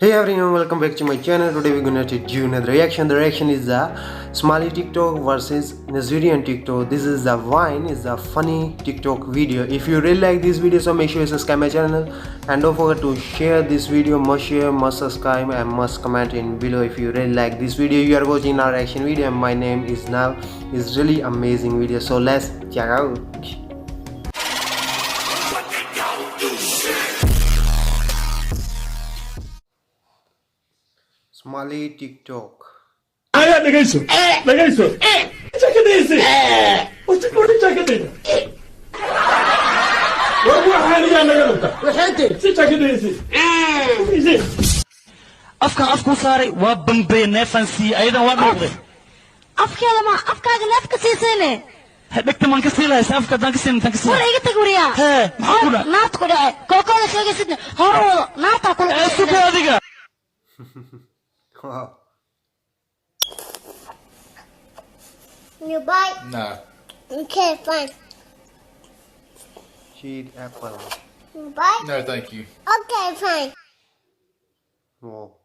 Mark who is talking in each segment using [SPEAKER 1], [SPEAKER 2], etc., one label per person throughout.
[SPEAKER 1] Hey everyone, welcome back to my channel. Today we're gonna do another reaction. The reaction is the Somali TikTok versus Nigerian TikTok. This is the Vine, is the funny TikTok video. If you really like this video, so make sure you subscribe my channel and don't forget to share this video. Must share, must subscribe, and must comment in below if you really like this video. You are watching our reaction video, and my name is Now. It's really amazing video. So let's check out. Somali TikTok.
[SPEAKER 2] Ayan, dhegeyso. Dhegeyso. Chakadaysi. Wadi chakadaysi. Waxaan yaa naga dhunta. Waxaante. Si chakadaysi.
[SPEAKER 3] afku saaray waa bambay neefansi aydan waa dhaqday
[SPEAKER 4] afkeeda ma afkaaga neefka siisayne
[SPEAKER 3] dhagta man ka siilaysa afka dan ka siin tan ka siin
[SPEAKER 4] war iga tag wariya
[SPEAKER 3] maxaa ku dhac
[SPEAKER 4] naad ku dhac kookooda sheegaysidna hor wado naata ku dhac
[SPEAKER 3] suuqa adiga
[SPEAKER 1] Wow.
[SPEAKER 5] You buy?
[SPEAKER 2] Nah.
[SPEAKER 5] Okay, fine.
[SPEAKER 1] Cheat apple.
[SPEAKER 5] You buy?
[SPEAKER 2] No, thank you.
[SPEAKER 5] Okay, fine.
[SPEAKER 1] Wow.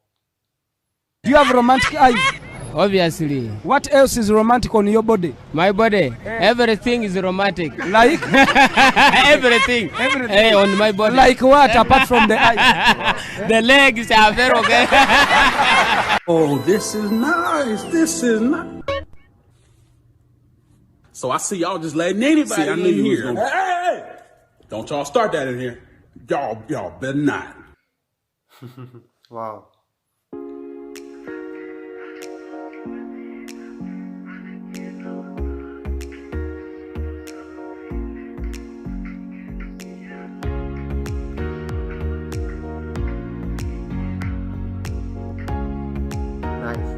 [SPEAKER 6] Do you have romantic eyes?
[SPEAKER 7] Obviously.
[SPEAKER 6] What else is romantic on your body?
[SPEAKER 7] My body. Everything is romantic.
[SPEAKER 6] Like?
[SPEAKER 7] Everything. Hey, on my body.
[SPEAKER 6] Like what apart from the eyes?
[SPEAKER 7] The legs are very okay.
[SPEAKER 8] Oh, this is nice. This is nice. So I see y'all just letting anybody in here. Hey! Don't y'all start that in here. Y'all better not.
[SPEAKER 1] Wow. Nice.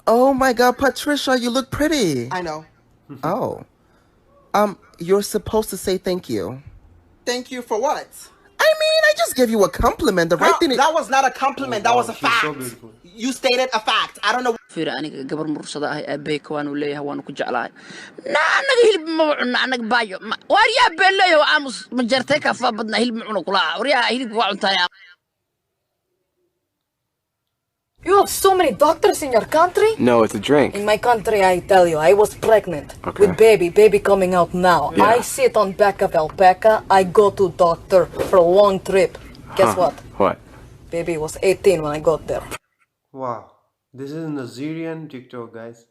[SPEAKER 9] Oh my God, Patricia, you look pretty.
[SPEAKER 10] I know.
[SPEAKER 9] Oh. You're supposed to say thank you.
[SPEAKER 10] Thank you for what?
[SPEAKER 9] I mean, I just gave you a compliment. The right thing is...
[SPEAKER 10] That was not a compliment. That was a
[SPEAKER 1] She's so
[SPEAKER 10] fact.
[SPEAKER 1] beautiful.
[SPEAKER 10] You stated a fact. I don't know.
[SPEAKER 3] fiir aniga gabar mursada ah aabay waanu leeyahay waanu ku jeclahay anaga hilib ma cunna anaga baayo wariya beelayo aamus ma jartay ka fa badna hilib ma cuno kula wariya hilib waa cuntay.
[SPEAKER 11] You have so many doctors in your country?
[SPEAKER 7] No, it's a drink.
[SPEAKER 11] In my country, I tell you, I was pregnant with baby coming out now.
[SPEAKER 7] Yeah.
[SPEAKER 11] I sit on back of alpaca. I go to doctor for a long trip. Guess what?
[SPEAKER 7] What?
[SPEAKER 11] Baby was 18 when I got there.
[SPEAKER 1] Wow. This is Nigerian TikTok, guys.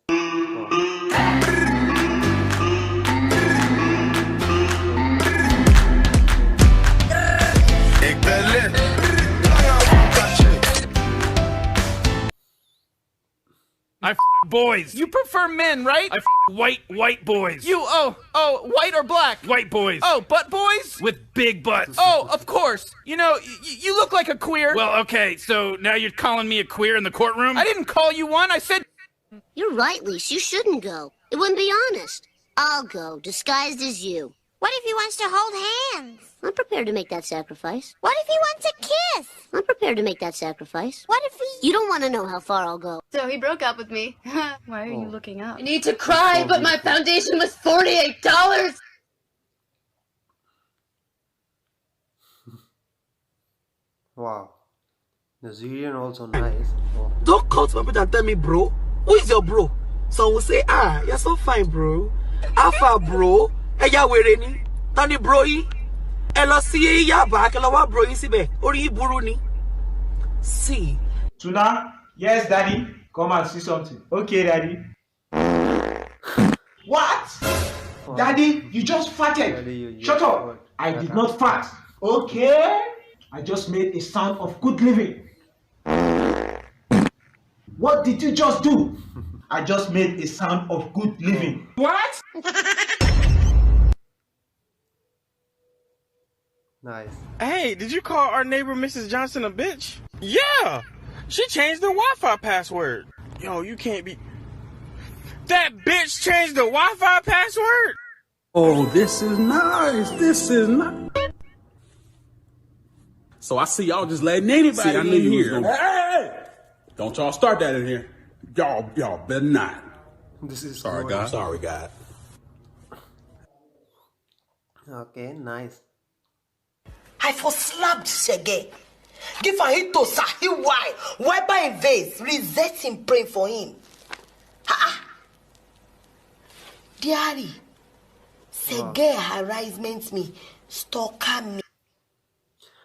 [SPEAKER 2] I boys. You prefer men, right? I white boys. You, white or black? White boys. Oh, butt boys? With big butts. Oh, of course. You know, you look like a queer. Well, okay, so now you're calling me a queer in the courtroom? I didn't call you one, I said...
[SPEAKER 5] You're right, Lise. You shouldn't go. It wouldn't be honest. I'll go, disguised as you. What if he wants to hold hands? I'm prepared to make that sacrifice. What if he wants a kiss? I'm prepared to make that sacrifice. What if he... You don't want to know how far I'll go.
[SPEAKER 4] So he broke up with me. Why are you looking up?
[SPEAKER 11] I need to cry, but my foundation was $48.
[SPEAKER 1] Wow. Nigerian also nice. Oh.
[SPEAKER 10] Don't call to my brother and tell me, bro. Who is your bro? Some will say, you're so fine, bro. Alpha, bro. Hey, ya wearing Tony, bro. Ella see ya back. Ella wa bro. Sibe. Ori buruni. See.
[SPEAKER 2] Tuna? Yes, Daddy. Come and see something. Okay, Daddy. What?
[SPEAKER 1] Wow.
[SPEAKER 2] Daddy, you just farted.
[SPEAKER 1] Daddy, you
[SPEAKER 2] Shut
[SPEAKER 1] just
[SPEAKER 2] up.
[SPEAKER 1] farted.
[SPEAKER 2] I did not fart. Okay? I just made a sound of good living. What did you just do? I just made a sound of good living. What?
[SPEAKER 1] Nice.
[SPEAKER 12] Hey, did you call our neighbor Mrs. Johnson a bitch? Yeah! She changed her Wi-Fi password. Yo, you can't be... That bitch changed the Wi-Fi password?
[SPEAKER 8] Oh, this is nice. This is nice. So I see y'all just letting anybody in here. Hey! Don't y'all start that in here. Y'all better not.
[SPEAKER 1] This is
[SPEAKER 8] Sorry, God. Sorry, God.
[SPEAKER 1] Okay, nice.
[SPEAKER 10] I for slapped Shege. Give a hit to Sahi why? Wipe in vase. Reset him praying for him. Ha! Diary. Shege harassment me. Stalker me.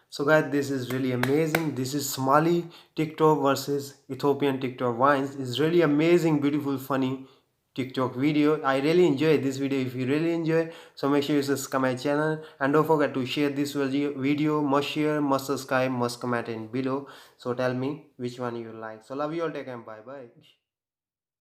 [SPEAKER 1] So guys, this is really amazing. This is Somali TikTok versus Ethiopian TikTok vines. It's really amazing, beautiful, funny TikTok video. I really enjoyed this video. If you really enjoy, so make sure you subscribe my channel and don't forget to share this video. Must share, must subscribe, must comment in below. So tell me which one you like. So love you all. Take care. Bye bye.